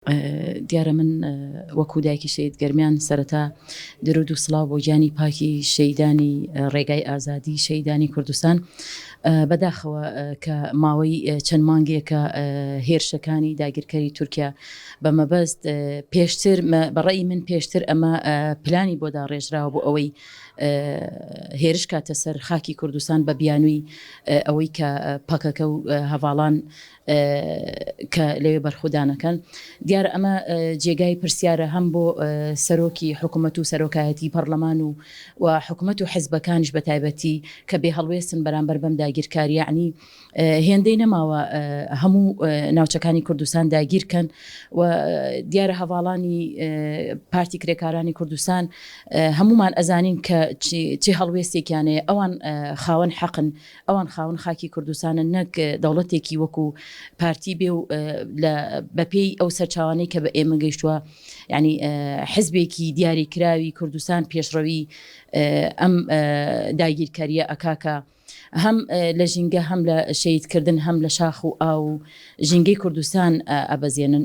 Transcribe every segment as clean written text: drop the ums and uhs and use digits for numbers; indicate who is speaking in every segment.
Speaker 1: دیارە من وەکو دایکی شەید گەرمیان سەرەتا درود و سڵاو بۆ گیانی پاکی شەیدانی ڕێگای ئازادی شەیدانی کوردستان بەداخەوە کە ماوەی چەند مانگێکە هێرشەکانی داگیرکەری تورکیا بە مەبەست پێشتر بەڕێی من پێشتر ئەمە پلانی بۆ داڕێژراوە بۆ ئەوەی هێرش کاتە سەر خاکی کوردستان بە بیانووی ئەوەی کە پەکەکە و هەواڵان کە لەوێ بەرخودانەکەن دیارە ئەمە جێگای پرسیارە هەم بۆ سەرۆکی حکوومەت و سەرۆکایەتی پەرلەمان و حکوومەت و حیزبەکانیش بە تایبەتی کە بێ هەڵوێستن بەرامبەر بەم داگیرکاری یعنی هێندەی نەماوە هەموو ناوچەکانی کوردستان داگیرکەن و دیارە هەواڵانی پارتی کرێکارانی کوردستان هەمومان ئەزانین کە چی هەڵوێستێکیانەیە ئەوان خاوەن حەقن ئەوان خاوەن خاکی کوردستانە نەک دەوڵەتێکی وەکو پارتی بێ و بەپێی ئەو سەرچاوانەی کە بە ئێمە گەیشتووە یعنی حزبێکی دیاریکراوی کوردستان پێشڕەوی ئەم داگیرکاریە ئەکاکە هەم لە ژینگە هەم لە شەیدکردن هەم لە شاخ و ئاو ژینگەی کوردستان ئەبەزێنن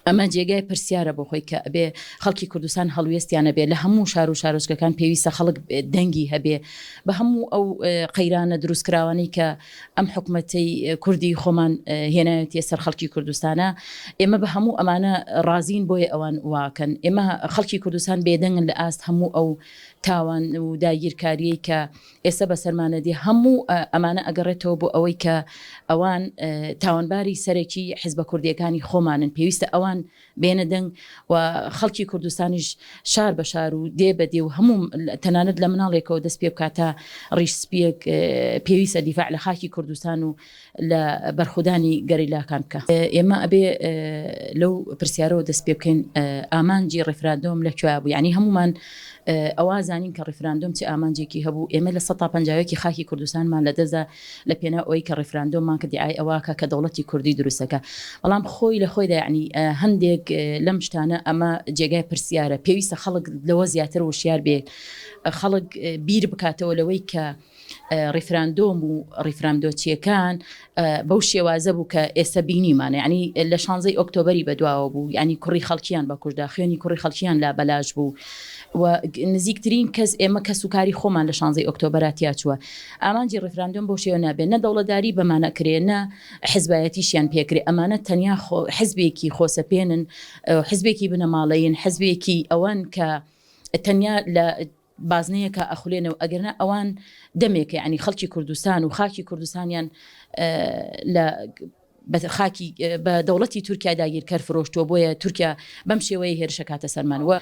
Speaker 1: ئەمە جێگای پرسیارە بۆ خۆی کە ئەبێ خەڵکی کوردستان هەڵوێستیانە بێ لە هەموو شار و شارۆچکەکان پێویستە خەڵک دەنگی هەبێ بە هەموو ئەو قەیرانە دروستکراوانەی کە ئەم حکوومەتەی کوردی خۆمان هێنایەتیە سەر خەڵکی کوردستانە ئێمە بە هەموو ئەمانە ڕازین بۆیە ئەوان واکەن ئێمە خەڵکی کوردستان بێدەنگن لە ئاست هەموو ئەو تاوان و داگیرکاریەی کە ئێستا بە سەرمانەدی هەموو ئەمانە ئەگەڕێتەوە بۆ ئەوەی کە ئەوان تاوانباری سەرەکی حیزبە کوردیەکانی خۆمانن پێویستە ئەوان بێنە دەنگ و خەڵکی کوردستانیش شار بە شار و دێ بە دێ و هەموو تەنانەت لە مناڵێکەوە دەست پێ بکاتە ڕیشسپیەک پێویستە دیفاع لە خاکی کوردستان و لە بەرخودانی گەریلاکان بکە ئێمە ئەبێ لەو پرسیارەوە دەست پێ بکەین ئامانجی ڕێفراندۆم لەکوێ بوو یعنی هەمومان ئەوە زانین کە ڕێفراندۆم چی ئامانجێکی هەبوو ئێمە لە 150 خاکی کوردستانمان لە دەزە لە پێنا ئەوەی کە ڕێفراندۆممان کە دیعای ئەوەکە کە دەوڵەتی کوردی دروستەکە بەڵام خۆی لە خۆیدا یعنی هەندێک لەم شتانە ئەمە جێگای پرسیارە پێویستە خەڵک لەوە زیاتر وشیار بێ خەڵک بیر بکاتەوە لەوەی کە ڕێفراندۆم و ڕێفراندۆچیەکان بەو شێوازە بوو کە ئێستا بینیمانە یعنی لە 16 ئۆکتۆبەری بەدواوە بوو یعنی کوڕی خەڵکیان بە کوژدا خوێنی کوڕی خەڵکیان لا بەلاژ بوو و نزیکترین کەس ئێمە کەسوکاری خۆمان لە 16 ئۆکتۆبەراتیا چووە ئامانجی ڕێفراندۆم بۆ شێوە نابێت نە دەوڵەتداری بەمانە کرێ نە حیزبایەتیشیان پێکرێ ئەمانە تەنیا حزبێکی خۆسەپێنن حزبێکی بنەماڵەیین حزبێکی ئەوان کە تەنیا لە بازنەیەکە ئەخولێنەوە ئەگەرنە ئەوان دەمێکە ینی خەڵکی کوردستان و خاکی کوردستانیان لە خاکی بە دەوڵەتی تورکیا داگیرکەر فرۆشتووە بۆیە تورکیا بەم شێوەیە هێرشە کاتە سەرمانوە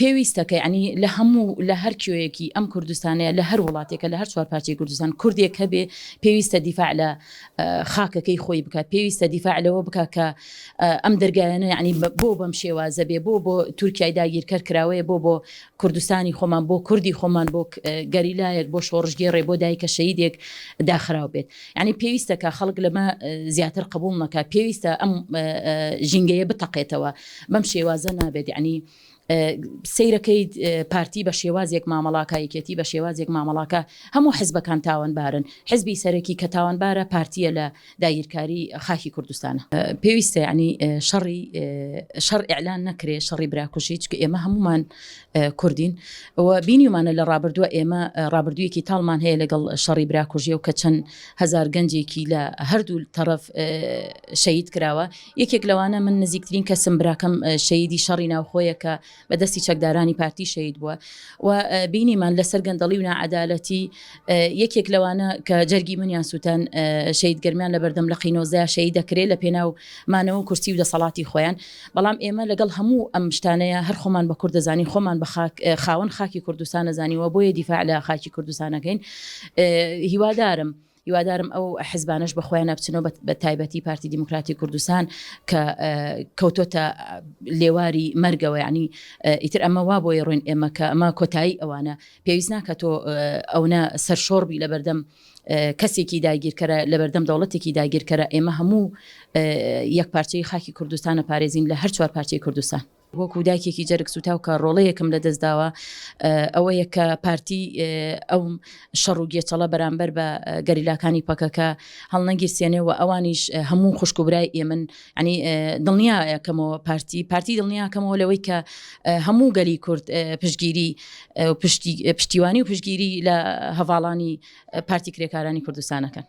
Speaker 1: پێویستەکە ینی لە هەموو لە هەر کوێیەکی ئەم کوردستانەیە لە هەر وڵاتێکە لە هەر چوار پارچەی کوردستان کوردێک هەبێ پێویستە دیفاع لە خاکەکەی خۆی بکات پێویستە دیفاع لەوە بکە کە ئەم دەرگایانە یعنی بۆ بەم شێوازە بێ بۆ تورکیای داگیرکەر کراوەیە بۆ کوردستانی خۆمان بۆ کوردی خۆمان بۆ گەریلایەک بۆ شۆڕژگێڕێ بۆ دایکە شەیدێک داخراو بێت یعنی پێویستە کە خەڵک لەمە زیاتر قبول نەکات پێویستە ئەم ژینگەیە بتەقێتەوە بەم شێوازە نابێت یعنی سیرەکەی پارتی بە شێوازێک مامەڵاکە یەکێتی بە شێوازێک مامەڵاکە هەموو حزبەکان تاوانبارن حزبی سەرەکی کە تاوانبارە پارتیە لە داگیرکاری خاکی کوردستانە پێویستە ینی شەڕ ئیعلان نەکرێ شەڕی براکوژی چکە ئێمە هەمومان کوردین و بینیمانە لە ڕابردووە ئێمە ڕابردوویەکی تاڵمان هەیە لەگەڵ شەڕی براکوژی و کە چەند هەزار گەنجێکی لە هەردوو تەرەف شەید کراوە یەکێک لەوانە من نزیکترین کەسم براکەم شەیدی شەڕی ناوخۆیە کە بەدەستی چەکدارانی پارتی شەید بووە و بینیمان لەسەر گەندەڵی و نەعەدالەتی یەکێک لەوانە کە جەرگی منیان سووتەن شەید گەرمیان لە بەردەم لە قینۆزە شەید دەکرێت لە پێناو مانەوە کورسی و دەسەڵاتی خۆیان بەڵام ئێمە لەگەڵ هەموو ئەم شتانەیە هەر خۆمان بە کورد دەزانی خۆمان بە خاوەن خاکی کوردستان نەزانیوە بۆیە دیفاع لە خاکی کوردستانەکەین هیوادارم ئەو حزبانش بە خۆیان بچنەوە بە تایبەتی پارتی دیموکراتی کوردستان کە کەوتۆتە لێواری مەرگەوە ینی ئیتر ئەمە وا بۆیە ڕوین ئێمە کە ئەمە کۆتایی ئەوانە پێویست ناکە تۆ ئەوە سەرشۆڕبی لە بەردەم کەسێکی داگیرکەرە لە بەردەم دەوڵەتێکی داگیرکەرە ئێمە هەموو یەک پارچەی خاکی کوردستانە پارێزین لە هەر چوار پارچەی کوردستان وەکو دایکێکی جەرگ سوتاو کە ڕۆڵەیەکم لە دەستداوە ئەوەیە کە پارتی ئەو شەڕ و گێچەڵە بەرامبەر بە گەریلاکانی پەکەکە هەڵنەگیرسێنێ و ئەوانیش هەموو خوشکوبرای ئێمن ینی دڵنیاکەمەوە پارتی دڵنیاکەمەوە لەوەی کە هەموو گەلی کورد پشتگیری پشتیوانی و پشتگیری لە هەواڵانی پارتی کرێکارانی کوردستانەکەن.